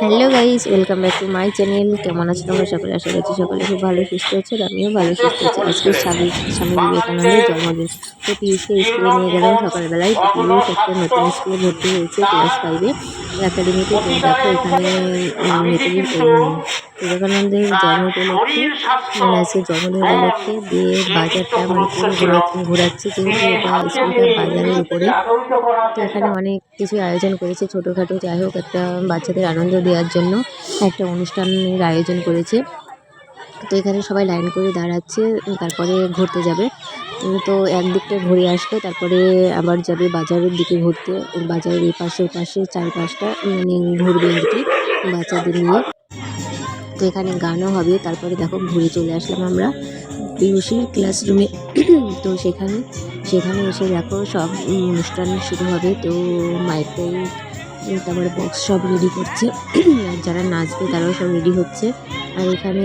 Hello guys, welcome back to my channel. কেমন আছো তোমরা সকলে? আশা করছি সকলে খুব ভালো সুস্থ আছো, আর আমিও ভালো সুস্থ আছি। আজকে স্বামী বিবেকানন্দের জন্মদিন, তো পিয়ুষকে স্কুলে নিয়ে গেলাম সকালবেলায়। তো পিয়ুষ একটা নতুন স্কুলে ভর্তি হয়েছে, ক্লাস 5-এ একাডেমিতে। তো দেখো এখানে নেতাজি বিবেকানন্দের জন্ম উপলক্ষে, মানে আজকে জন্মদিন উপলক্ষে দিয়ে বাজারটা মানে পুরো ঘোরাচ্ছে, যেহেতু এটা স্কুলটা বাজারের উপরে। তো এখানে অনেক কিছু আয়োজন করেছে, ছোটোখাটো যাই হোক একটা বাচ্চাদের আনন্দ দেওয়ার জন্য একটা অনুষ্ঠানের আয়োজন করেছে। তো এখানে সবাই লাইন করে দাঁড়াচ্ছে, তারপরে ঘুরতে যাবে। তো একদিকটা ঘুরে আসলে তারপরে আবার যাবে বাজারের দিকে ঘুরতে। বাজারের এই পাশে চার পাঁচটা মানে ঘুরবে আর কি বাচ্চাদের নিয়ে। তো এখানে গানও হবে। তারপরে দেখো ঘুরে চলে আসলাম আমরা পিউষির ক্লাসরুমে। তো সেখানে এসে দেখো সব অনুষ্ঠান শুরু হবে। তো মাইক টাইক তারপরে বক্স সব রেডি করছে। আর যারা নাচবে তারাও সব রেডি হচ্ছে। আর এখানে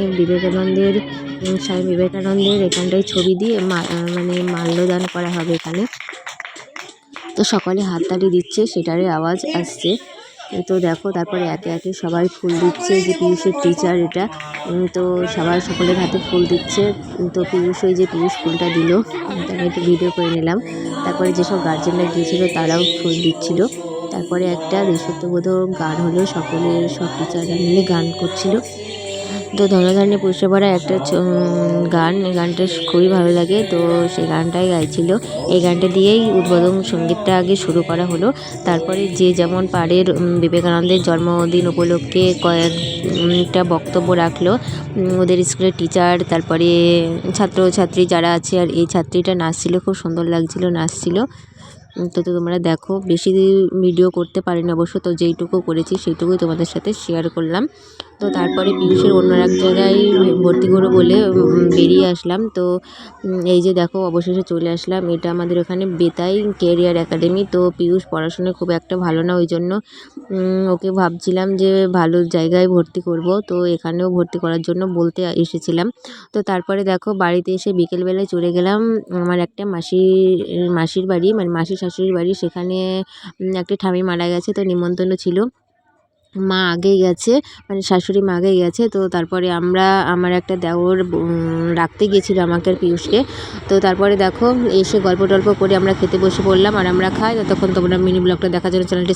স্বামী বিবেকানন্দের এখানটায় ছবি দিয়ে মানে মাল্যদান করা হবে এখানে। তো সকলে হাততালি দিচ্ছে, সেটারই আওয়াজ আসছে। তো দেখো তারপরে একে একে সবাই ফুল দিচ্ছে, যে পিয়ুষের টিচার এটা। তো সকলের হাতে ফুল দিচ্ছে। তো পিয়ুষ ফুলটা দিল, আমি একটু ভিডিও করে নিলাম। তারপরে যেসব গার্জেনরা গিয়েছিলো তারাও ফুল দিচ্ছিল। তারপরে একটা দেশাত্মবোধক গান হলো, সব টিচাররা মিলে গান করছিল। তো ধনধান্যে পুষে পড়া একটা গান, এই গানটা খুবই ভালো লাগে। তো সেই গানটাই গাইছিল। এই গানটা দিয়েই উদ্বোধন সঙ্গীতটা আগে শুরু করা হলো। তারপরে যে যেমন পারে বিবেকানন্দের জন্মদিন উপলক্ষে কয়েকটা বক্তব্য রাখলো ওদের স্কুলের টিচার, তারপরে ছাত্রছাত্রী যারা আছে। আর এই ছাত্রীটা নাচছিল, খুব সুন্দর লাগছিল, নাচছিল। তো তোমরা দেখো, বেশি ভিডিও করতে পারিনি অবশ্য, তো যেইটুকু করেছি সেইটুকুই তোমাদের সাথে শেয়ার করলাম। তো তারপরে পিয়ুষের অন্য এক জায়গায় ভর্তি করবো বলে বেরিয়ে আসলাম। তো এই যে দেখো অবশেষে চলে আসলাম। এটা আমাদের ওখানে বেতাই কেরিয়ার একাডেমি। তো পিয়ুষ পড়াশোনায় খুব একটা ভালো না, ওই জন্য ওকে ভাবছিলাম যে ভালো জায়গায় ভর্তি করব। তো এখানেও ভর্তি করার জন্য বলতে এসেছিলাম। তো তারপরে দেখো বাড়িতে এসে বিকেলবেলায় চলে গেলাম আমার একটা মাসির বাড়ি, মানে মাসির শাশুড়ির বাড়ি। সেখানে একটা ঠামি মারা গেছে, তো নিমন্ত্রণ ছিল। মা আগেই গেছে, মানে শাশুড়ি মা আগেই গেছে। তো তারপরে আমার একটা দেওর রাখতে গিয়েছিলো আমাকে আর পিয়ুষকে। তো তারপরে দেখো এসে গল্প টল্প করে আমরা খেতে বসে পড়লাম, আর আমরা খাই। ততক্ষণ তোমরা মিনি ব্লগটা দেখার জন্য চ্যানেলটি